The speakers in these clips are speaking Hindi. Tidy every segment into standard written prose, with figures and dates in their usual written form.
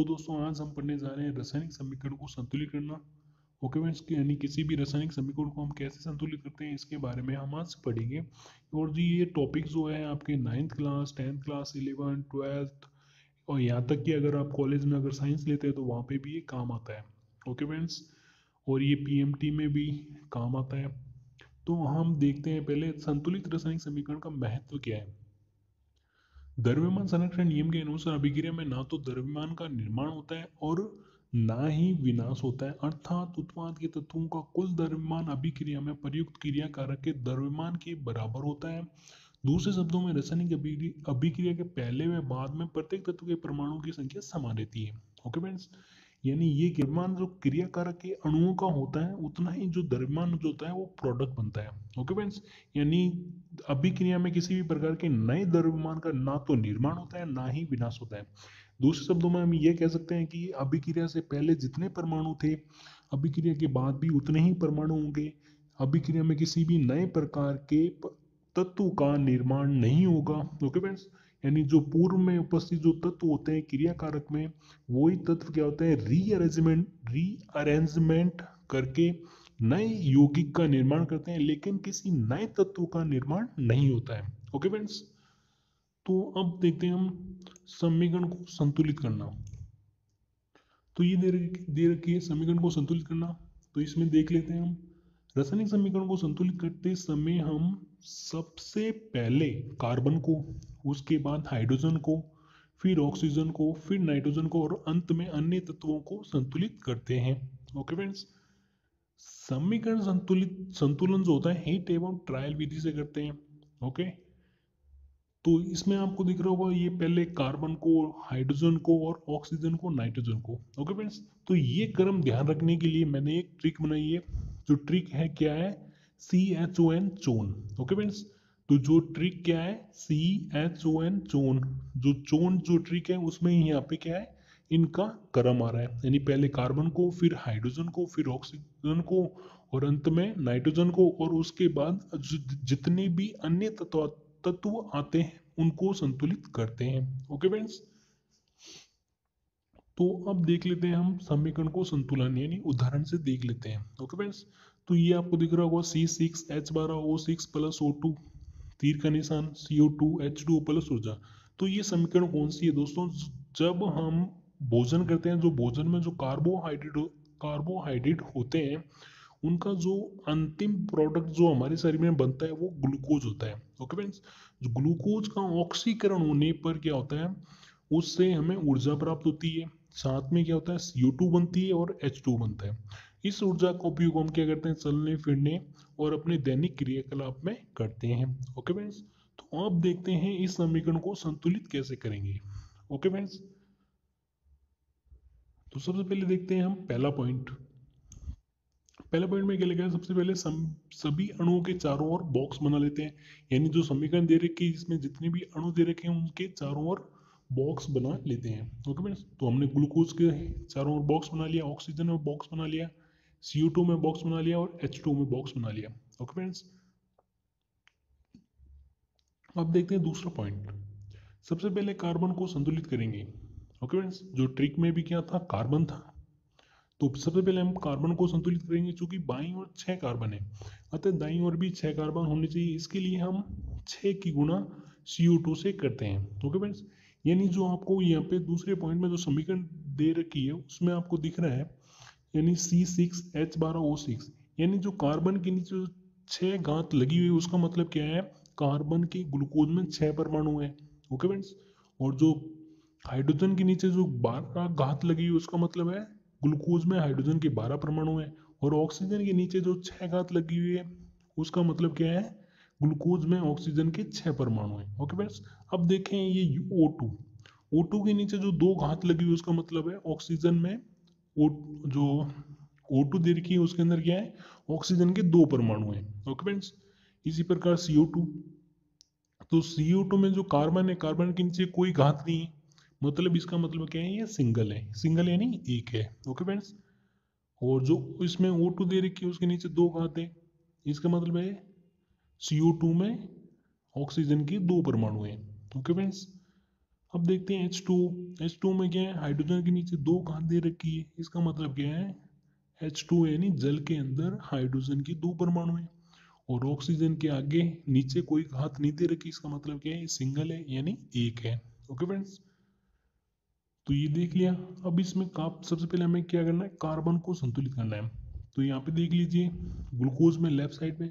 तो दोस्तों आज हम पढ़ने जा रहे हैं रासायनिक समीकरण को संतुलित करना। ओके फ्रेंड्स, यानी किसी भी रासायनिक समीकरण को हम कैसे संतुलित करते हैं इसके बारे में हम आज पढ़ेंगे। और जी ये टॉपिक जो है आपके 9th class 10th class 11th 12th और यहाँ तक कि अगर आप कॉलेज में अगर साइंस लेते हैं तो वहाँ पे भी ये काम आता है। ओके फ्रेंड्स, और ये पीएमटी में भी काम आता है। तो हम देखते हैं पहले संतुलित रासायनिक समीकरण का महत्व क्या है। द्रव्यमान संरक्षण नियम के अनुसार अभिक्रिया में ना तो द्रव्यमान का निर्माण होता है और ना ही विनाश होता है, अर्थात उत्पाद के तत्वों का कुल द्रव्यमान अभिक्रिया में प्रयुक्त क्रिया कारक के द्रव्यमान के बराबर होता है। दूसरे शब्दों में रासायनिक अभिक्रिया के पहले व बाद में प्रत्येक तत्व के परमाणुओं की संख्या समान रहती है। ओके फ्रेंड्स, यानी ये द्रव्यमान जो क्रिया कारक के अणुओं का होता है उतना ही जो द्रव्यमान जो होता है वो प्रोडक्ट बनता है। ओके फ्रेंड्स, यानी अभिक्रिया में किसी भी प्रकार के नए द्रव्यमान का ना तो निर्माण होता है ना ही विनाश होता है। दूसरे शब्दों में हम ये कह सकते हैं कि अभिक्रिया से पहले जितने परमाणु थे अभिक्रिया के बाद भी उतने ही परमाणु होंगे। अभिक्रिया में किसी भी नए प्रकार के तत्व का निर्माण नहीं होगा। ओके फ्रेंड्स, यानी जो पूर्व में उपस्थित जो तत्व होते हैं क्रिया कारक में वही तत्व क्या होते हैं रीअरेंजमेंट करके नए यौगिक का निर्माण करते हैं, लेकिन किसी नए तत्व का निर्माण नहीं होता है। ओके फ्रेंड्स, तो अब देखते हैं हम समीकरण को संतुलित करना। तो ये दे रखी है समीकरण को संतुलित करना। तो इसमें देख लेते हैं हम रासायनिक समीकरण को संतुलित करते समय हम सबसे पहले कार्बन को, उसके बाद हाइड्रोजन को, फिर ऑक्सीजन को, फिर नाइट्रोजन को और अंत में अन्य तत्वों को संतुलित करते हैं। ओके फ्रेंड्स, समीकरण संतुलन जो होता है हीट एवं ट्रायल विधि से करते हैं। ओके, तो इसमें आपको दिख रहा होगा ये पहले कार्बन को, हाइड्रोजन को और ऑक्सीजन को, नाइट्रोजन को। ओके फ्रेंड्स, तो ये क्रम ध्यान रखने के लिए मैंने एक ट्रिक बनाई है। जो ट्रिक है क्या है, CHON चोन। ओके फ्रेंड्स, तो जो ट्रिक क्या है CHON चोन, जो चोन जो ट्रिक है उसमें यहाँ पे क्या है इनका क्रम आ रहा है, यानी पहले कार्बन को, फिर हाइड्रोजन को, फिर ऑक्सीजन को और अंत में नाइट्रोजन को, और उसके बाद जितने भी अन्य तत्व आते हैं उनको संतुलित करते हैं। ओके फ्रेंड्स, तो अब देख लेते हैं हम समीकरण को संतुलन यानी उदाहरण से देख लेते हैं। ओके फ्रेंड्स, तो ये आपको दिख रहा होगा C6H12O6 प्लस O2, तीर का निशान CO2H2O प्लस ऊर्जा। तो ये समीकरण कौन सी है दोस्तों, जब हम भोजन करते हैं जो भोजन में जो कार्बोहाइड्रेट होते हैं उनका जो अंतिम प्रोडक्ट जो हमारे शरीर में बनता है वो ग्लूकोज होता है। ओके फ्रेंड्स, जो ग्लूकोज का ऑक्सीकरण होने पर क्या होता है उससे हमें ऊर्जा प्राप्त होती है, साथ में क्या होता है CO2 बनती है और H2 बनता है। इस ऊर्जा का उपयोग हम क्या करते हैं चलने फिरने और अपने दैनिक क्रियाकलाप में करते हैं। ओके फ्रेंड्स, तो अब देखते हैं इस समीकरण को संतुलित कैसे करेंगे। ओके फ्रेंड्स, तो सबसे पहले देखते हैं हम पहला पॉइंट में क्या लिखा है, सबसे पहले सभी अणुओं के चारों ओर बॉक्स बना लेते हैं। यानी जो समीकरण दे रखी है जिसमें जितने भी अणु दे रखे हैं उनके चारों ओर बॉक्स बना लेते हैं। ओके फ्रेंड्स, तो हमने ग्लूकोज के चारों ओर बॉक्स बना लिया, ऑक्सीजन में बॉक्स बना लिया, CO2 में बॉक्स बना लिया और H2 में बॉक्स बना लिया। ओके फ्रेंड्स, अब देखते हैं दूसरा पॉइंट। सबसे पहले कार्बन को संतुलित करेंगे। ओके फ्रेंड्स, जो ट्रिक में भी क्या था कार्बन था, तो सबसे पहले हम कार्बन को संतुलित करेंगे। चूंकि बाईं ओर 6 कार्बन है अतः दाईं ओर भी 6 कार्बन होने चाहिए। इसके लिए हम 6 की गुणा CO2 से करते हैं। ओके फ्रेंड्स, यानी जो आपको यहाँ पे दूसरे पॉइंट में जो समीकरण दे रखी है उसमें आपको दिख रहा है यानी C6H12O6, यानी जो कार्बन के नीचे जो 6 घात लगी हुई है उसका मतलब क्या है कार्बन के ग्लूकोज में 6 परमाणु है। ओके फ्रेंड्स, और जो हाइड्रोजन के नीचे जो 12 घात लगी हुई उसका मतलब है ग्लूकोज में हाइड्रोजन के 12 परमाणु हैं। और ऑक्सीजन के नीचे जो 6 घात लगी हुई है उसका मतलब क्या है ग्लूकोज में ऑक्सीजन के 6 परमाणु हैं। ओके फ्रेंड्स, अब देखें ये O2 के नीचे जो 2 घात लगी हुई उसका मतलब है ऑक्सीजन में जो O2 दे रखी है उसके अंदर क्या है ऑक्सीजन के 2 परमाणु हैं। ओके फ्रेंड्स, इसी प्रकार CO2, तो CO2 में जो कार्बन है कार्बन के नीचे कोई घात नहीं है, मतलब इसका मतलब क्या है ये सिंगल है, सिंगल यानी एक है। ओके फ्रेंड्स, और जो इसमें O2 दे रखी है उसके नीचे 2 घात है, इसका मतलब है CO2 में ऑक्सीजन के 2 परमाणु हैं। ओके फ्रेंड्स, अब देखते हैं H2 में क्या है, हाइड्रोजन के नीचे दो घात दे रखी है, इसका मतलब क्या है, H2 यानी जल के अंदर हाइड्रोजन की दो परमाणु है, और ऑक्सीजन के आगे नीचे कोई घात नहीं दे रखी, इसका मतलब क्या है, सिंगल है यानी एक है। ओके फ्रेंड्स, तो ये देख लिया। अब इसमें सबसे पहले हमें क्या करना है, कार्बन को संतुलित करना है। तो यहाँ पे देख लीजिए, ग्लूकोज में लेफ्ट साइड में,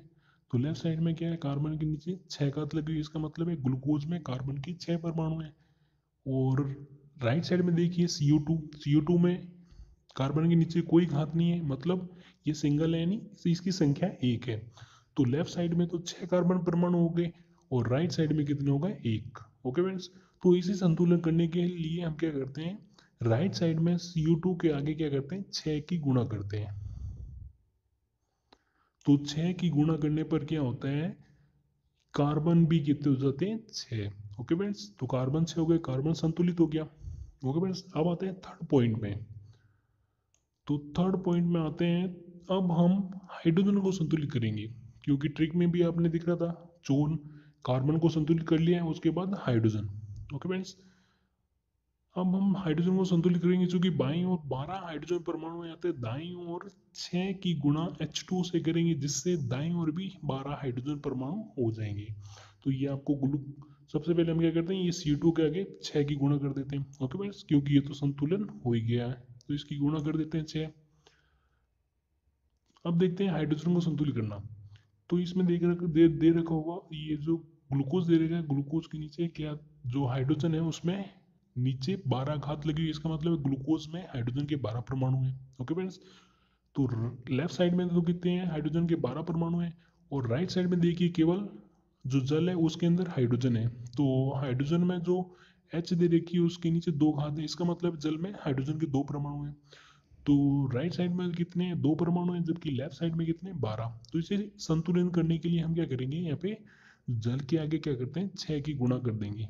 तो लेफ्ट साइड में क्या है, कार्बन के नीचे 6 घात लगी हुई है, इसका मतलब है ग्लूकोज में कार्बन की 6 परमाणु है। और राइट साइड में देखिए CO2 में कार्बन के नीचे कोई घात नहीं है, मतलब ये सिंगल है यानी इसकी संख्या एक है। तो लेफ्ट साइड में तो 6 कार्बन परमाणु हो गए, और राइट साइड में कितने हो गए, एक। ओके फ्रेंड्स, तो इसे संतुलन करने के लिए हम क्या करते हैं, राइट साइड में CO2 के आगे क्या करते हैं, 6 की गुणा करते हैं। तो 6 की गुणा करने पर क्या होता है, कार्बन भी कितने हो जाते हैं, 6। ओके फ्रेंड्स, तो कार्बन 6 हो गए, कार्बन संतुलित हो गया। ओके फ्रेंड्स, अब आते हैं थर्ड पॉइंट में। तो थर्ड पॉइंट में आते हैं, अब हम हाइड्रोजन को संतुलित करेंगे, क्योंकि ट्रिक में भी आपने दिख रहा था, चोन कार्बन को संतुलित कर लिया है, उसके बाद हाइड्रोजन। ओके फ्रेंड्स, अब हम हाइड्रोजन को संतुलित करेंगे, क्योंकि बाईं ओर 12 हाइड्रोजन परमाणु आते हैं, दाईं ओर 6 की गुणा H2 से करेंगे, जिससे दाईं ओर भी 12 हाइड्रोजन परमाणु हो जाएंगे। तो ये आपको सबसे पहले हम क्या करते हैं, ये CO2 के आगे 6 की गुणा कर देते हैं। ओके फ्रेंड्स, क्योंकि ये तो संतुलन हो ही गया है, तो इसकी गुणा कर देते हैं 6। अब देखते हैं हाइड्रोजन को संतुलित करना। तो इसमें दे रखा होगा, ये जो ग्लूकोज दे रखा है, ग्लूकोज के नीचे क्या, जो हाइड्रोजन है उसमें नीचे 12 घात लगी हुई है, इसका मतलब है ग्लूकोज में हाइड्रोजन के 12 परमाणु हैं। ओके फ्रेंड्स, तो लेफ्ट साइड में तो कितने हैं, हाइड्रोजन के 12 परमाणु हैं, और राइट साइड में देखिए केवल जो जल है उसके अंदर हाइड्रोजन है। तो हाइड्रोजन में जो H दे रखी है उसके नीचे दो घात है, इसका मतलब जल में हाइड्रोजन के दो परमाणु हैं। तो राइट साइड में कितने हैं, दो परमाणु हैं, जबकि लेफ्ट साइड में कितने, 12। तो इसे संतुलन करने के लिए हम क्या करेंगे, यहाँ पे जल के आगे क्या करते हैं, 6 की गुणा कर देंगे।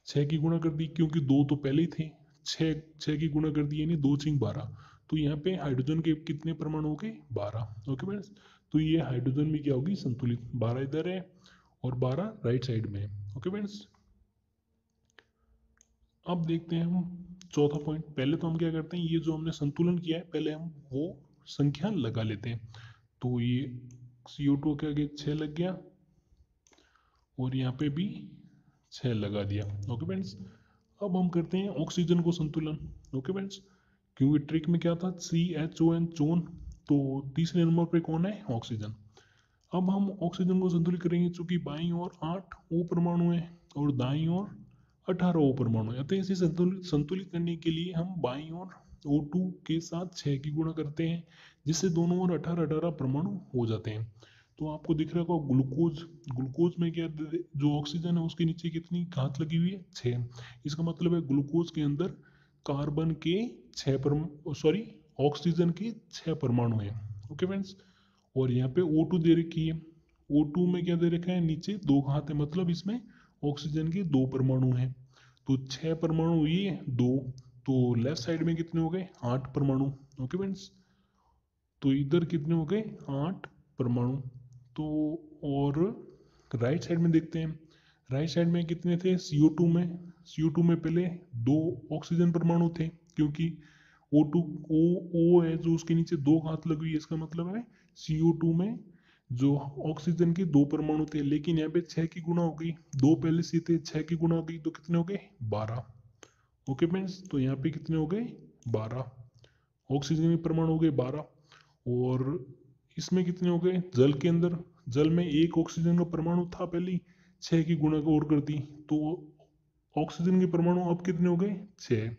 6 की गुणा कर दी, क्योंकि दो तो पहले ही थे, 6 की गुणा कर दी यानी 2 6 12। तो यहाँ पे हाइड्रोजन के कितने परमाणु हो गए, 12। ओके फ्रेंड्स, तो ये हाइड्रोजन में क्या होगी, संतुलित, 12 इधर है और 12 राइट साइड में है। ओके फ्रेंड्स, अब देखते हैं हम चौथा पॉइंट। पहले तो हम क्या करते हैं, ये जो हमने संतुलन किया है, पहले हम वो संख्या लगा लेते हैं। तो ये CO2 के आगे 6 लग गया, और यहाँ पे भी 6 लगा दिया। ओके फ्रेंड्स, अब हम करते हैं ऑक्सीजन को संतुलन। ओके फ्रेंड्स, क्योंकि ट्रिक में क्या था, CHON चोन, तो तीसरे नंबर पे कौन है, ऑक्सीजन। अब हम ऑक्सीजन को संतुलित करेंगे, चूंकि बाईं ओर 8 O परमाणु है और दाईं ओर 18 O परमाणु है, अतः इसे संतुलित करने के लिए हम बाईं ओर O2 के साथ 6 की गुणा करते हैं, जिससे दोनों ओर 18 परमाणु हो जाते हैं। तो आपको दिख रहा होगा ग्लूकोज, ग्लूकोज में क्या, जो ऑक्सीजन है उसके नीचे कितनी घात लगी हुई है, 6। इसका मतलब है ग्लूकोज के अंदर कार्बन के 6 सॉरी ऑक्सीजन के 6 परमाणु हैं। ओके फ्रेंड्स, और यहाँ पे O2 दे रखी है, O2 में क्या दे रखा है, नीचे दो घात है, मतलब इसमें ऑक्सीजन के दो परमाणु हैं। तो 6 परमाणु ये दो, तो लेफ्ट साइड में कितने हो गए, 8 परमाणु। ओके फ्रेंड्स, तो इधर कितने हो गए, 8 परमाणु। तो और राइट साइड में देखते हैं, राइट साइड में कितने थे, CO2 में पहले दो ऑक्सीजन परमाणु थे, क्योंकि O2 O है जो उसके नीचे दो घात लगी हुई है, इसका मतलब है CO2 में जो ऑक्सीजन के दो परमाणु थे, लेकिन यहाँ पे 6 की गुणा हो गई, दो पहले से थे, 6 की गुणा हो गई तो कितने हो गए, 12। ओके फ्रेंड्स, तो यहाँ पे कितने हो गए, 12 ऑक्सीजन के परमाणु हो गए, 12। और इसमें कितने हो गए, जल के अंदर, जल में एक ऑक्सीजन का परमाणु था पहले ही, 6 की गुणा को और कर दी, तो ऑक्सीजन के परमाणु अब कितने हो गए, 6।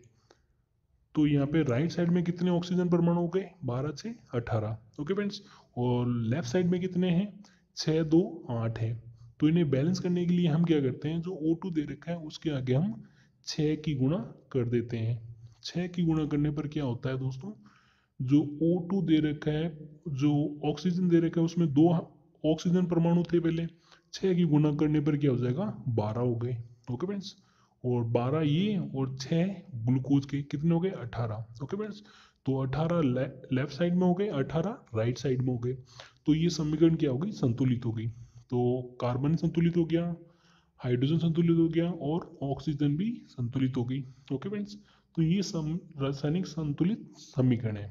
तो यहाँ पे राइट साइड में कितने ऑक्सीजन परमाणु हो गए, 12 से 18। ओके फ्रेंड्स, और लेफ्ट साइड में कितने हैं, 6 2 8 है। तो इन्हें बैलेंस करने के लिए हम क्या करते हैं, जो O2 दे रखा है उसके आगे हम 6 की गुणा कर देते हैं। 6 की गुणा करने पर क्या होता है दोस्तों, जो O2 दे रखा है, जो ऑक्सीजन दे रखा है उसमें दो ऑक्सीजन परमाणु थे पहले, 6 की गुणा करने पर क्या हो जाएगा, 12 हो गए। ओके फ्रेंड्स, और 12 ये और 6 ग्लूकोज के कितने हो गए, 18। ओके फ्रेंड्स, तो 18 लेफ्ट साइड में हो गए, 18 राइट साइड में हो गए। तो ये समीकरण क्या हो गई, संतुलित हो गई। तो कार्बन संतुलित हो गया, हाइड्रोजन संतुलित हो गया और ऑक्सीजन भी संतुलित हो गई। ओके फ्रेंड्स, तो ये रासायनिक संतुलित समीकरण है।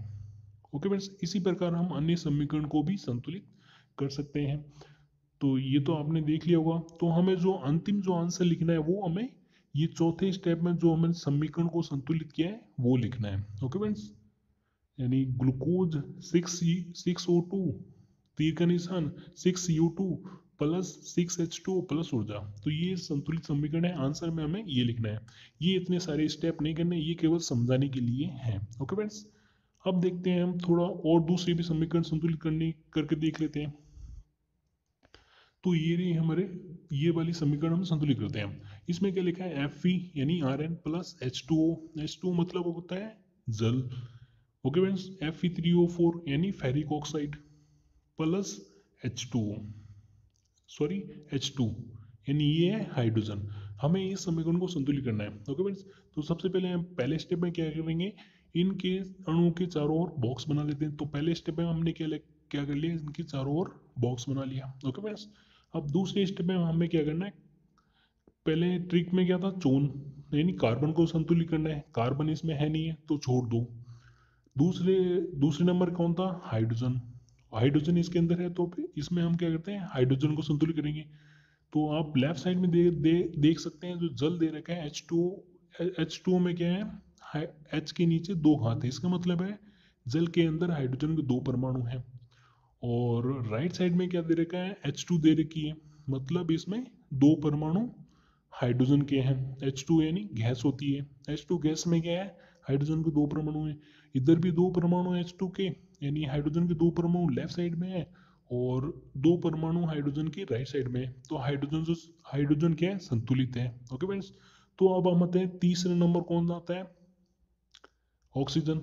ओके फ्रेंड्स, इसी प्रकार हम अन्य समीकरण को भी संतुलित कर सकते हैं। तो ये तो आपने देख लिया होगा। तो हमें जो अंतिम जो आंसर लिखना है वो हमें ये चौथे स्टेप में जो हमने समीकरण को संतुलित किया है वो लिखना है। ओके फ्रेंड्स, यानी ग्लूकोज 6O2 तीर का निशान 6CO2 प्लस 6H2 प्लस ऊर्जा, तो ये संतुलित समीकरण है। आंसर में हमें ये लिखना है। ये इतने सारे स्टेप नहीं करने, ये केवल समझाने के लिए हैं। ओके फ्रेंड्स, अब देखते हैं हम थोड़ा और दूसरे भी समीकरण संतुलित करने करके देख लेते हैं। तो ये रही हमारे ये वाली समीकरण हम संतुलित करते हैं। इसमें क्या लिखा है, Fe यानी Rn प्लस H2O। H2O मतलब होता है जल। ओके फ्रेंड्स, Fe3O4 यानी ferric oxide plus H2O, sorry H2 यानी ये है हाइड्रोजन। हमें इस समीकरण को संतुलित करना है। ओके फ्रेंड्स, तो सबसे पहले हम पहले स्टेप में क्या करेंगे, इनके अणुओं के चारों ओर बॉक्स बना लेते हैं। तो पहले स्टेप में हमने क्या कर लिया, इनके चारों ओर बॉक्स बना लिया। ओके फ्रेंड्स, अब दूसरे स्टेप में हमें क्या करना है, पहले ट्रिक में क्या था, चोन यानी कार्बन को संतुलित करना है। कार्बन इसमें है नहीं है तो छोड़ दो। दूसरे दूसरे नंबर कौन था, हाइड्रोजन। हाइड्रोजन इसके अंदर है तो फिर इसमें हम क्या करते हैं, हाइड्रोजन को संतुलित करेंगे। तो आप लेफ्ट साइड में देख सकते हैं जो जल दे रखा है H2O में क्या है, H के नीचे दो घात है। इसका मतलब है जल के अंदर हाइड्रोजन के दो परमाणु हैं। और राइट साइड में क्या दे रखा है, H2 दे रखी है, मतलब इसमें दो परमाणु हाइड्रोजन के हैं। H2 यानी गैस होती है। H2 गैस में क्या है, हाइड्रोजन के दो परमाणु हैं। इधर भी दो परमाणु H2 के, यानी हाइड्रोजन के दो परमाणु लेफ्ट साइड में है और दो परमाणु हाइड्रोजन के राइट साइड में है। तो हाइड्रोजन क्या है, संतुलित है। ओके फ्रेंड्स, तो अब हम आते हैं तीसरे नंबर कौन आता है, ऑक्सीजन।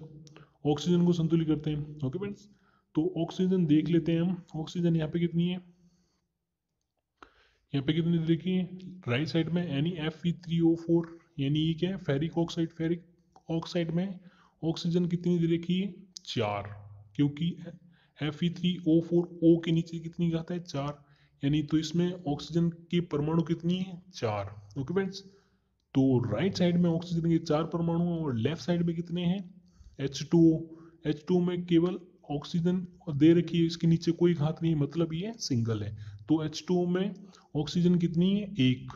ऑक्सीजन को संतुलित करते हैं। ओके फ्रेंड्स, तो ऑक्सीजन देख लेते हैं हम। ऑक्सीजन यहाँ पे कितनी है, यहाँ पे कितनी देखिए राइट साइड में, यानी Fe3O4 यानी ये क्या है, फेरिक ऑक्साइड। फेरिक ऑक्साइड में ऑक्सीजन कितनी दे रखी है, 4, क्योंकि Fe3O4 O के नीचे कितनी घात है, 4, यानी तो इसमें ऑक्सीजन के परमाणु कितनी है, 4। ओके फ्रेंड्स, तो राइट साइड में ऑक्सीजन के 4 परमाणु और लेफ्ट साइड में कितने हैं, H2O। H2O में केवल ऑक्सीजन दे रखी है, इसके नीचे कोई घात नहीं, मतलब ये सिंगल है। तो H2O में ऑक्सीजन कितनी है, 1।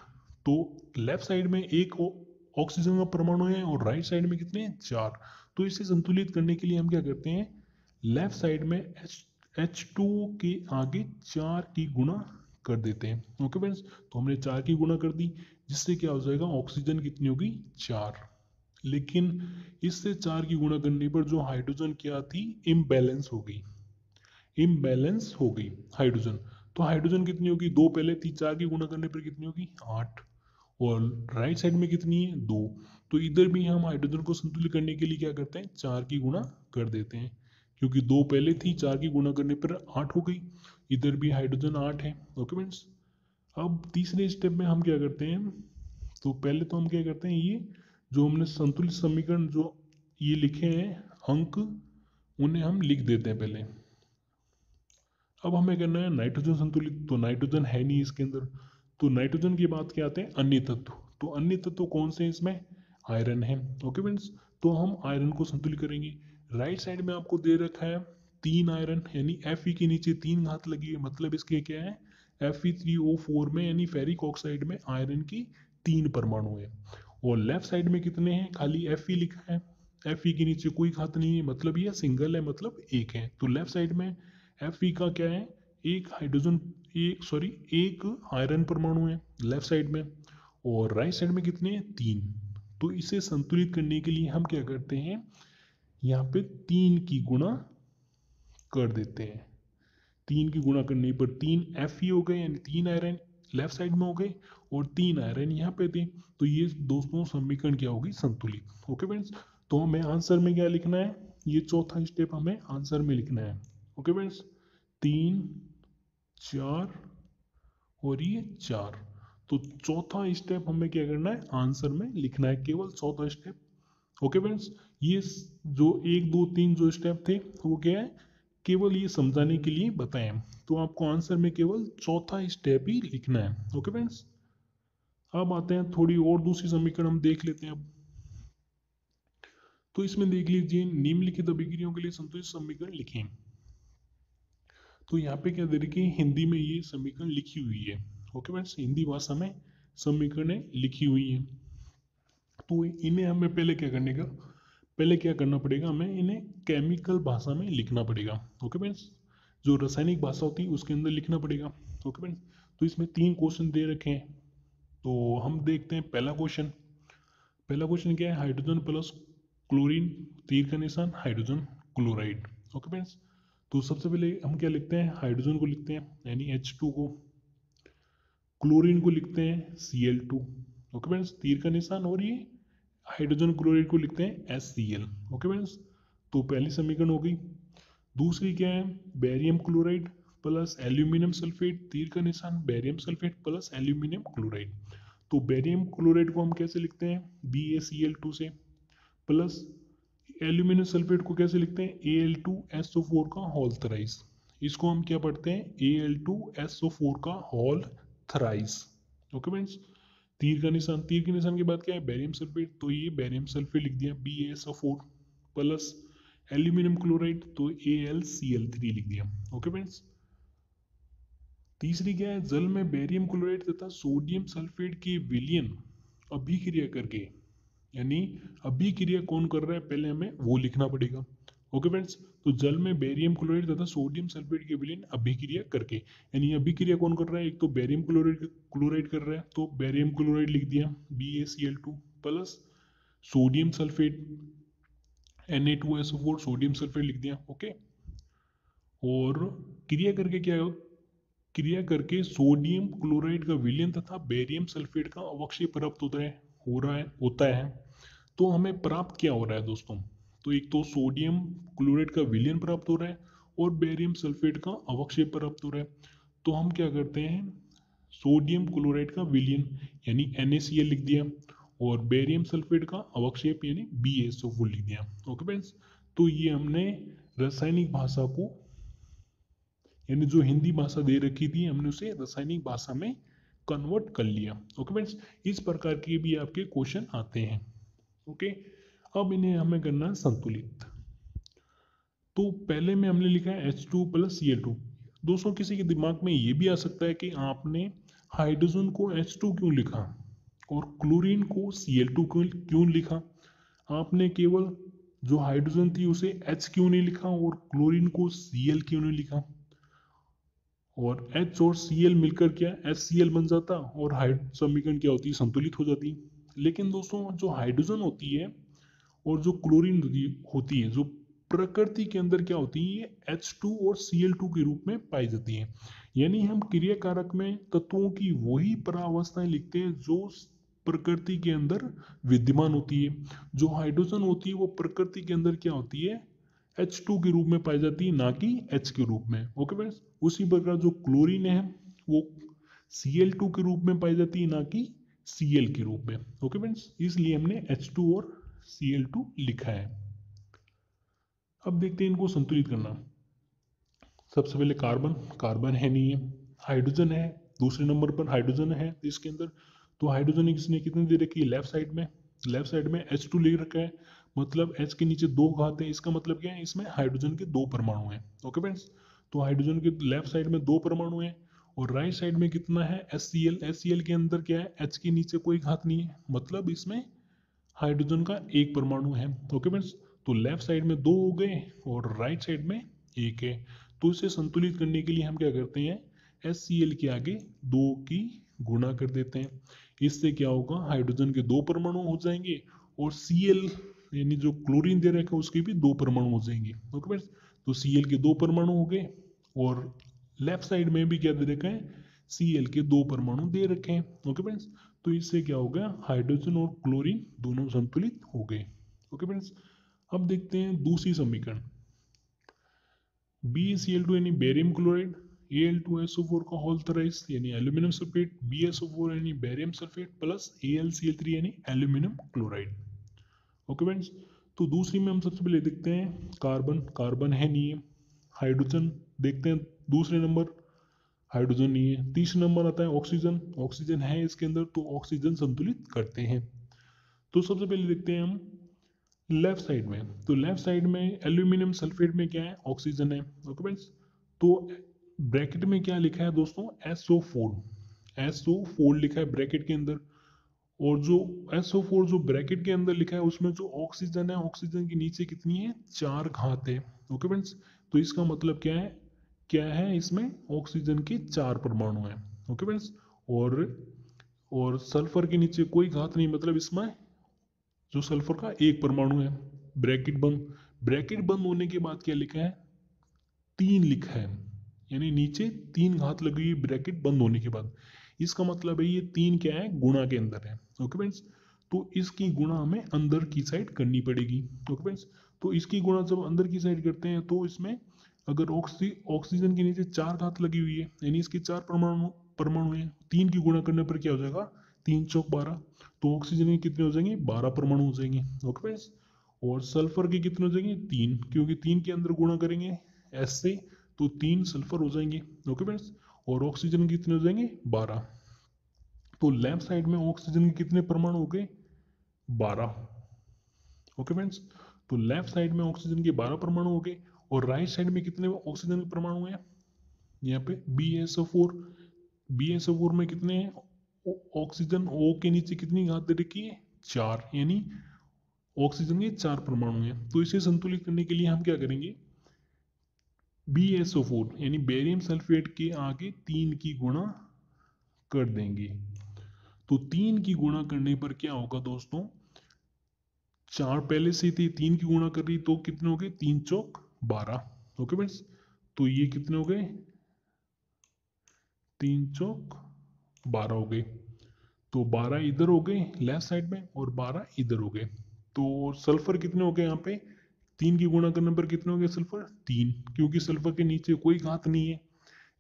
तो लेफ्ट साइड में एक ऑक्सीजन का परमाणु है और राइट साइड में कितने हैं, 4। तो इसे संतुलित करने के लिए हम क्या करते हैं, लेफ्ट साइड में H2O के आगे 4 की गुणा कर देते हैं। ओके फ्रेंड्स, तो हमने 4 की गुणा कर दी, जिससे क्या हो जाएगा, ऑक्सीजन कितनी होगी, 4। लेकिन इससे 4 की गुणा करने पर जो हाइड्रोजन क्या थी, इम्बैलेंस हो गई। इम्बैलेंस हो गई हाइड्रोजन। तो हाइड्रोजन कितनी होगी, 2 पहले थी, 4 की गुणा करने पर कितनी होगी, 8। और राइट साइड में कितनी है, 2। तो इधर भी हम हाइड्रोजन को संतुलित करने के लिए क्या करते हैं, 4 की गुणा कर देते हैं, क्योंकि 2 पहले थी, 4 की गुणा करने पर 8 हो गई। इधर भी हाइड्रोजन 8 है। ओके फ्रेंड्स, अब तीसरे स्टेप में हम क्या करते हैं, तो पहले तो हम क्या करते हैं, ये जो हमने संतुलित समीकरण जो ये लिखे हैं अंक, उन्हें हम लिख देते हैं पहले। अब हमें करना है नाइट्रोजन संतुलित, तो नाइट्रोजन है नहीं इसके अंदर। तो नाइट्रोजन के बाद क्या आते हैं, अन्य तत्व। तो अन्य तत्व कौन से हैं इसमें, आयरन है। ओके फ्रेंड्स, तो हम आयरन को संतुलित करेंगे। राइट साइड में आपको दे रखा है 3 आयरन, यानी Fe के नीचे 3 घात लगी है, मतलब इसके क्या है, Fe3O4 में यानी फेरिक ऑक्साइड में आयरन की 3 परमाणु है। और लेफ्ट साइड में कितने हैं, खाली Fe लिखा है। Fe के नीचे कोई घात नहीं है, मतलब ये सिंगल है, मतलब एक है। तो लेफ्ट साइड में Fe का क्या है, एक हाइड्रोजन, एक आयरन परमाणु है लेफ्ट साइड में। और राइट साइड में कितने हैं, 3। तो इसे संतुलित करने के लिए हम क्या करते हैं, यहाँ पे 3 की गुणा कर देते हैं। 3 की गुणा करने पर 3 Fe हो गए, यानी 3 आयरन लेफ्ट साइड में हो गए और 3 आयरन यहाँ पे थे। तो ये दोस्तों समीकरण क्या होगी, संतुलित। ओके फ्रेंड्स, तो हमें आंसर में क्या लिखना है, ये चौथा स्टेप हमें आंसर में लिखना है। ओके फ्रेंड्स, 3, 4 और ये 4। तो चौथा स्टेप हमें क्या करना है, आंसर में लिखना है, केवल चौथा स्टेप। ओके फ्रेंड्स, ये जो 1 2 3 जो स्टेप थे वो क्या है, केवल ये समझाने के लिए बताएं। तो आपको आंसर में केवल चौथा स्टेप ही लिखना है। ओके फ्रेंड्स, अब आते हैं थोड़ी और दूसरी समीकरण हम देख लेते हैं अब। तो इसमें देख लीजिए, निम्नलिखित अभिक्रियाओं के लिए संतुलित समीकरण लिखें। तो यहाँ पे क्या दे रही है, हिंदी में ये समीकरण लिखी हुई है। ओके फ्रेंड्स, हिंदी भाषा में समीकरण लिखी हुई है। तो इन्हें हमें पहले क्या करना पड़ेगा, हमें इन्हें केमिकल भाषा में लिखना पड़ेगा। ओके फ्रेंड्स, जो रासायनिक भाषा होती है उसके अंदर लिखना पड़ेगा। ओके फ्रेंड्स, तो इसमें 3 क्वेश्चन दे रखे हैं। तो हम देखते हैं पहला क्वेश्चन क्या है, हाइड्रोजन प्लस क्लोरीन, तीर का निशान हाइड्रोजन क्लोराइड। ओके फ्रेंड्स, तो सबसे पहले हम क्या लिखते हैं, हाइड्रोजन को लिखते हैं यानी H2 को, क्लोरीन को लिखते हैं Cl2। ओके फ्रेंड्स, तीर का निशान, और ये हाइड्रोजन क्लोराइड को लिखते हैं HCl। ओके फ्रेंड्स, तो पहली समीकरण हो गई। दूसरी क्या है, barium chloride plus aluminium sulphate, तीर का निशान barium sulphate plus aluminium chloride. तो बेरियम क्लोराइड को हम कैसे लिखते हैं, BaCl2 से, प्लस एल्यूमिनियम सल्फेट को कैसे लिखते हैं, Al2SO4 का होल थराइस। इसको हम क्या पढ़ते हैं, Al2SO4 का होल थराइस। ओके फ्रेंड्स, तीर के निशान के बाद क्या है, बेरियम सल्फेट, तो ये बेरियम सल्फेट लिख दिया BaSO4, प्लस एल्यूमिनियम क्लोराइड तो AlCl3 लिख दिया। ओके फ्रेंड्स, तीसरी क्या है, जल में बेरियम क्लोराइड तथा सोडियम सल्फेट की विलयन अभिक्रिया करके, यानी अभिक्रिया कौन कर रहा है पहले हमें वो लिखना पड़ेगा। ओके फ्रेंड्स, तो जल में बेरियम क्लोराइड तथा सोडियम सल्फेट के विलयन अभिक्रिया करके, यानी अभिक्रिया कौन कर रहा है, एक तो बेरियम क्लोराइड कर रहा है, तो बेरियम क्लोराइड लिख दिया BaCl2, plus sodium sulphate Na2SO4 sodium sulphate लिख दिया। ओके, और क्रिया करके क्या हो, क्रिया करके सोडियम क्लोराइड का विलयन तथा बेरियम सल्फेट का अवक्षय प्राप्त होता है। तो हमें प्राप्त क्या हो रहा है दोस्तों, तो एक तो सोडियम क्लोराइड का विलयन प्राप्त हो रहा है और बेरियम सल्फेट का अवक्षय प्राप्त हो रहा है। तो हम क्या करते हैं, सोडियम क्लोराइड का विलयन यानी NaCl लिख दिया, और बेरियम सल्फेट का अवक्षेप यानी BaSO4 लिख दिया। ओके फ्रेंड्स, तो ये हमने रासायनिक भाषा को, यानी जो हिंदी भाषा दे रखी थी, हमने उसे रासायनिक भाषा में कन्वर्ट कर लिया। ओके फ्रेंड्स, इस प्रकार के भी आपके क्वेश्चन आते हैं। ओके, अब इन्हें हमें करना है संतुलित। तो पहले में हमने लिखा है H2 प्लस Cl2। दोस्तों, किसी के दिमाग में ये भी आ सकता है कि आपने हाइड्रोजन को H2 क्यों लिखा और क्लोरीन को Cl2 क्यों लिखा, आपने केवल जो हाइड्रोजन थी उसे H क्यों नहीं लिखा और क्लोरीन को Cl क्यों नहीं लिखा, और H और Cl मिलकर क्या HCl बन जाता और समीकरण क्या होती है, संतुलित हो जाती। लेकिन दोस्तों, जो हाइड्रोजन होती है और जो क्लोरीन होती है, जो प्रकृति के अंदर क्या होती है, ये H2 और Cl2 के रूप में पाई जाती है। यानी हम क्रिया कारक में तत्वों की वही परावस्थाएं लिखते हैं जो प्रकृति के अंदर विद्यमान होती है। जो हाइड्रोजन होती है वो प्रकृति के अंदर क्या होती है, H2 के रूप में पाई जाती है, ना कि H के रूप में। ओके फ्रेंड्स, उसी प्रकार जो क्लोरीन है वो Cl2 के रूप में पाई जाती है, ना कि Cl के रूप में। ओके फ्रेंड्स, इसलिए हमने H2 और Cl2 लिखा है। अब देखते हैं इनको संतुलित करना। सबसे पहले कार्बन है नहीं है, हाइड्रोजन है, दूसरे नंबर पर हाइड्रोजन है इसके अंदर। तो हाइड्रोजन किसने कितने दे रखी है, लेफ्ट साइड में H2 ले रखा है, मतलब H के नीचे 2 घात है, इसका मतलब क्या है, इसमें हाइड्रोजन के 2 परमाणु हैं। ओके फ्रेंड्स, तो हाइड्रोजन के लेफ्ट साइड में 2 परमाणु हैं, और राइट साइड में कितना है, HCl के अंदर क्या है, H के नीचे कोई घात नहीं है, मतलब इसमें हाइड्रोजन का 1 परमाणु है। ओके फ्रेंड्स, तो लेफ्ट साइड में 2 हो गए और राइट साइड में 1 है। तो इसे संतुलित करने के लिए हम क्या करते हैं, HCl के आगे 2 की गुणा कर देते हैं। इससे क्या होगा, हाइड्रोजन के 2 परमाणु हो जाएंगे और Cl यानी जो क्लोरीन दे रखा है उसके भी 2 परमाणु हो जाएंगे। ओके फ्रेंड्स, तो Cl के 2 परमाणु हो गए, और लेफ्ट साइड में भी क्या दे रखा है, Cl के 2 परमाणु दे रखे हैं। ओके फ्रेंड्स, तो इससे क्या हो गया, हाइड्रोजन और क्लोरीन दोनों संतुलित हो गए। ओके फ्रेंड्स, अब देखते हैं दूसरी समीकरण, BaCl2 यानी बेरियम क्लोराइड, Al2SO4 का होल थराइस यानी एल्यूमिनियम सल्फेट, BaSO4 यानी बेरियम सल्फेट प्लस AlCl3 यानी एल्यूमिनियम क्लोराइड। ओके फ्रेंड्स, तो दूसरी में हम सबसे पहले देखते हैं कार्बन है नहीं है, हाइड्रोजन देखते हैं दूसरे नंबर, हाइड्रोजन नहीं है। तीसरे नंबर आता है ऑक्सीजन, ऑक्सीजन है इसके अंदर, तो ऑक्सीजन संतुलित करते हैं। तो सबसे पहले देखते हैं हम लेफ्ट साइड में। तो लेफ्ट साइड में एल्यूमिनियम सल्फेट में क्या है, ऑक्सीजन है। ओके फ्रेंड्स, तो ब्रैकेट में क्या लिखा है दोस्तों, SO4, SO4 लिखा है ब्रैकेट के अंदर। और जो SO4 जो ब्रैकेट के अंदर लिखा है उसमें जो ऑक्सीजन है, ऑक्सीजन के नीचे कितनी है, 4 घात है। ओके फ्रेंड्स, तो इसका मतलब क्या है, क्या है इसमें ऑक्सीजन के 4 परमाणु हैं। ओके फ्रेंड्स, और सल्फर के नीचे कोई घात नहीं, मतलब इसमें जो सल्फर का एक परमाणु है। ब्रैकेट बंद, ब्रैकेट बंद होने के बाद क्या लिखा है, 3 लिखा है, यानी नीचे 3 घात लगी हुई ब्रैकेट बंद होने के बाद। इसका मतलब है ये 3 क्या है, गुणा के अंदर है। ओके फ्रेंड्स, तो इसकी गुणा हमें अंदर की साइड करनी पड़ेगी। ओके फ्रेंड्स, तो इसकी गुणा जब अंदर की साइड करते हैं तो इसमें अगर ऑक्सीजन के नीचे 4 घात लगी हुई है, यानी इसके 4 परमाणु परमाणु है, 3 की गुणा करने पर क्या हो जाएगा, 3 चौक 12। तो ऑक्सीजन के कितने हो जाएंगे, 12 परमाणु हो जाएंगे। ओके फ्रेंड्स, और सल्फर के कितने हो जाएंगे, 3, क्योंकि 3 के अंदर गुणा करेंगे एस से, तो 3 सल्फर हो जाएंगे। ओके फ्रेंड्स, और ऑक्सीजन के कितने हो जाएंगे, 12। तो लेफ्ट साइड में ऑक्सीजन के कितने परमाणु हो गए, 12। ओके फ्रेंड्स, तो लेफ्ट साइड में ऑक्सीजन के 12 परमाणु हो गए। और राइट साइड में कितने ऑक्सीजन के परमाणु हैं, यहाँ पे BSO4, BSO4 में कितने हैं, ऑक्सीजन O के नीचे कितनी घात दे रखी है, 4, यानी ऑक्सीजन के 4 परमाणु हैं। तो इसे संतुलित करने के लिए हम क्या करेंगे, BSO4 यानी बेरियम सल्फेट के आगे 3 की गुणा कर देंगे। तो 3 की गुणा करने पर क्या होगा दोस्तों, 4 पहले से थी, 3 की गुणा कर रही तो कितने हो गए, 3 चौक 12। ओके फ्रेंड्स, तो ये कितने हो गए, 3 चौक 12 हो गए। तो 12 इधर हो गए लेफ्ट साइड में और 12 इधर हो गए। तो सल्फर कितने हो गए यहाँ पे, 3 की गुणा करने पर कितने हो गए सल्फर, 3, क्योंकि सल्फर के नीचे कोई घात नहीं है,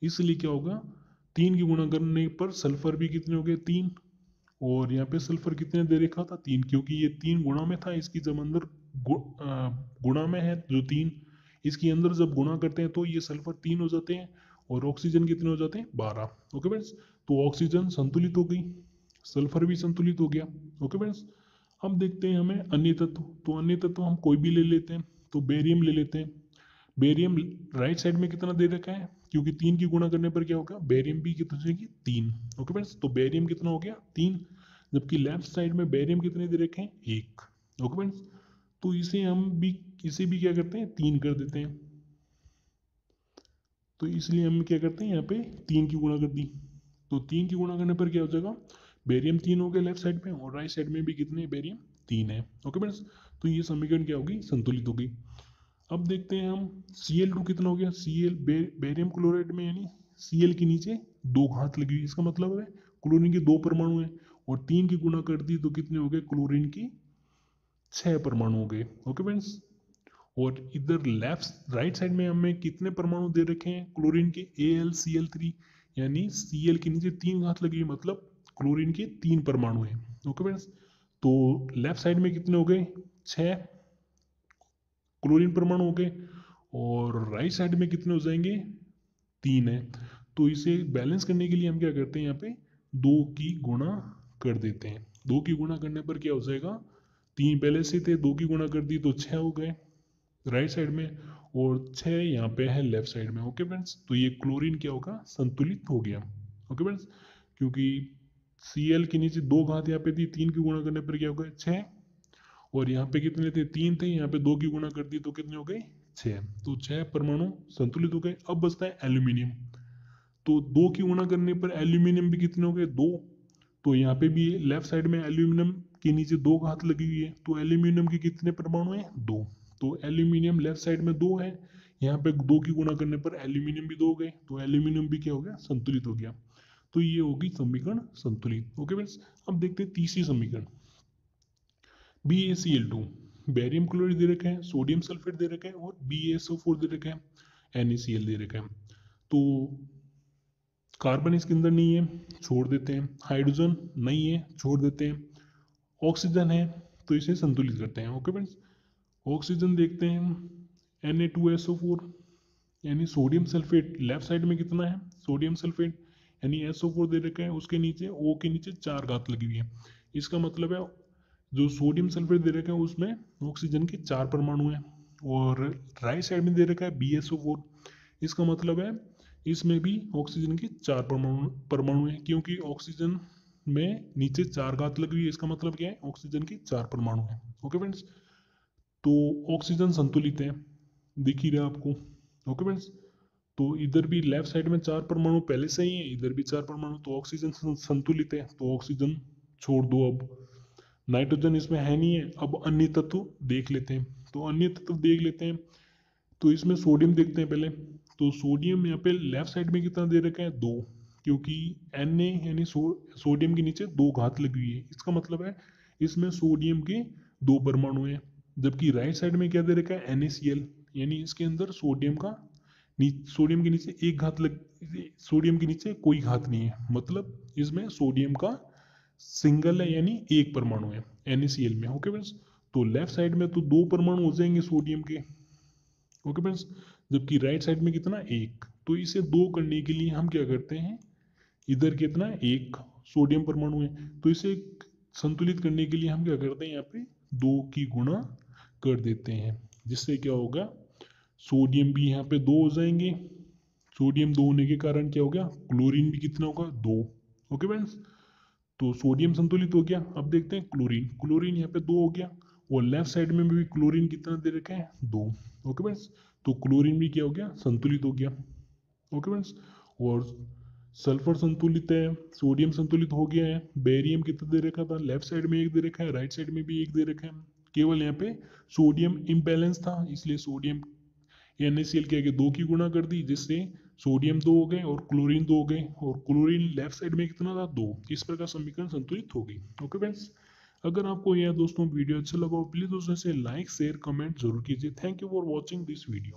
इसलिए क्या होगा, 3 की गुणा करने पर सल्फर भी कितने हो गए, 3। और यहाँ पे सल्फर कितने दे रखा था, 3, क्योंकि ये 3 गुणा में था, इसकी जब अंदर गुणा में है जो 3, इसकी अंदर जब गुणा करते हैं तो ये सल्फर 3 हो जाते हैं और ऑक्सीजन कितने हो जाते हैं, 12। ओके फ्रेंड्स, तो ऑक्सीजन संतुलित हो गई, सल्फर भी संतुलित हो गया। ओके फ्रेंड्स, अब देखते हैं हमें अन्य तत्व। तो अन्य तत्व हम कोई भी ले लेते हैं, तो बेरियम ले लेते हैं। बेरियम राइट साइड में कितना दे रखा है, क्योंकि 3 की गुणा करने पर क्या होगा, बेरियम भी कितना देगी, 3। ओके फ्रेंड्स, तो बेरियम कितना हो गया, 3, जबकि लेफ्ट साइड में बेरियम कितने दे रखे हैं, 1। ओके फ्रेंड्स, तो इसे भी क्या करते हैं, 3 कर देते हैं। तो इसलिए हम क्या करते हैं, यहाँ पे 3 की गुणा कर दी। तो 3 की गुणा करने पर क्या हो जाएगा, बेरियम 3 हो गया लेफ्ट साइड में, और राइट साइड में भी कितने, बेरियम 3 है। ओके फ्रेंड्स, तो ये समीकरण क्या होगी, संतुलित होगी। अब देखते हैं हम Cl2 कितना हो गया, बेरियम क्लोराइड में, यानी Cl के नीचे 2 घात लगी हुई, इसका मतलब है क्लोरीन के 2 परमाणु हैं, और 3 की गुणा कर दी तो कितने हो गए, क्लोरीन के 6 परमाणु हो गए। ओके फ्रेंड्स, और इधर लेफ्ट राइट साइड में हमें कितने परमाणु दे रखे हैं, क्लोरीन के AlCl3, यानी Cl के नीचे 3 घात लगी हुई, मतलब क्लोरीन के 3 परमाणु हैं। ओके फ्रेंड्स, तो लेफ्ट साइड में कितने हो गए, 6 क्लोरीन परमाणु हो गए, और राइट साइड में कितने हो जाएंगे, 3 है। तो इसे बैलेंस करने के लिए हम क्या करते हैं, यहाँ पे 2 की गुणा कर देते हैं। 2 की गुणा करने पर क्या हो जाएगा, 3 पहले से थे, 2 की गुणा कर दी तो 6 हो गए राइट साइड में, और 6 यहाँ पे है लेफ्ट साइड में। ओके फ्रेंड्स, तो ये क्लोरीन क्या होगा, संतुलित हो गया। ओके फ्रेंड्स, क्योंकि Cl के नीचे 2 घात यहाँ पे थी, 3 की गुणा करने पर क्या होगा, 6, और यहाँ पे कितने थे, 3 थे, यहाँ पे 2 की गुणा कर दी तो कितने हो गए, 6। तो 6 परमाणु संतुलित हो गए। अब बचता है एल्यूमिनियम। तो 2 की गुणा करने पर एल्यूमिनियम भी कितने हो गए, 2। तो यहाँ पे भी लेफ्ट साइड में एल्यूमिनियम के नीचे 2 घात लगी हुई है, तो एल्यूमिनियम के कितने परमाणु हैं, 2। तो एल्यूमिनियम लेफ्ट साइड में 2 है, यहाँ पे 2 की गुणा करने पर एल्यूमिनियम भी 2 हो गए, तो एल्यूमिनियम भी क्या हो गया, संतुलित हो गया। तो ये होगी समीकरण संतुलित। ओके फ्रेंड्स, अब देखते हैं तीसरी समीकरण, BaCl2, बेरियम क्लोराइड दे रखा है, सोडियम सल्फेट दे रखा है, और BaSO4 दे रखा है, NaCl दे रखा है। तो कार्बन इसके अंदर नहीं है, छोड़ देते हैं। हाइड्रोजन नहीं है, छोड़ देते हैं। ऑक्सीजन है, तो इसे संतुलित करते हैं। ओके फ्रेंड्स, ऑक्सीजन देखते हैं, Na2SO4, यानी सोडियम सल्फेट लेफ्ट साइड में कितना है, सोडियम सल्फेट यानी SO4 दे रखा है, उसके नीचे O के नीचे 4 घात लगी हुई है। इसका मतलब है जो सोडियम सल्फेट दे रखा है उसमें ऑक्सीजन के 4 परमाणु हैं, और राइट साइड में दे रखा है BSO4। इसका मतलब है इसमें भी ऑक्सीजन के 4 परमाणु हैं, क्योंकि ऑक्सीजन में नीचे 4 घात लगी हुई है। इसका मतलब क्या है, ऑक्सीजन के 4 परमाणु हैं। ओके फ्रेंड्स, तो ऑक्सीजन संतुलित है, दिख ही रहा आपको। ओके फ्रेंड्स, तो इधर भी लेफ्ट साइड में 4 परमाणु पहले से ही है, इधर भी 4 परमाणु, तो ऑक्सीजन संतुलित है। तो ऑक्सीजन छोड़ दो, अब नाइट्रोजन इसमें है नहीं है। अब अन्य तत्व देख लेते हैं, तो अन्य तत्व देख लेते हैं। तो इसमें सोडियम देखते हैं पहले। तो सोडियम यहाँ पे लेफ्ट साइड में कितना दे रखा है, 2, क्योंकि Na यानी सोडियम के नीचे 2 घात लगी हुई है। इसका मतलब है इसमें सोडियम के 2 परमाणु हैं। जबकि राइट साइड में क्या दे रखा है, NaCl, यानी इसके अंदर सोडियम का सोडियम के नीचे एक घात सोडियम के नीचे कोई घात नहीं है, मतलब इसमें सोडियम का सिंगल है, यानी एक परमाणु है NaCl में। ओके फ्रेंड्स, तो लेफ्ट साइड में तो 2 परमाणु हो जाएंगे सोडियम के। ओके फ्रेंड्स, जबकि राइट साइड में कितना, एक। तो इसे 2 करने के लिए हम क्या करते हैं, इधर कितना, एक सोडियम परमाणु है, तो इसे संतुलित करने के लिए हम क्या करते हैं, यहाँ पे 2 की गुणा कर देते हैं, जिससे क्या होगा, सोडियम भी यहाँ पे 2 हो जाएंगे। सोडियम 2 होने के कारण क्या हो गया, क्लोरीन भी कितना होगा, 2। ओके फ्रेंड्स, तो सोडियम संतुलित हो गया। अब देखते हैं क्लोरीन, क्लोरीन यहाँ पे 2 हो गया, और लेफ्ट साइड में भी क्लोरीन कितना दे रखा है, 2। ओके फ्रेंड्स, तो क्लोरीन भी क्या हो गया, संतुलित हो गया। ओके फ्रेंड्स, और सल्फर संतुलित है, सोडियम संतुलित हो गया है। बेरियम कितना दे रखा था, लेफ्ट साइड में 1 दे रखा है, राइट साइड में भी 1 दे रखा है। केवल यहाँ पे सोडियम इम्बैलेंस था, इसलिए सोडियम NaCl के आगे 2 की गुणा कर दी, जिससे सोडियम 2 हो गए और क्लोरीन 2 हो गए, और क्लोरीन लेफ्ट साइड में कितना था, 2। इस प्रकार समीकरण संतुलित हो गई। ओके फ्रेंड्स, अगर आपको यह दोस्तों वीडियो अच्छा लगा हो, प्लीज दोस्तों इसे लाइक शेयर कमेंट जरूर कीजिए। Thank you for watching this video.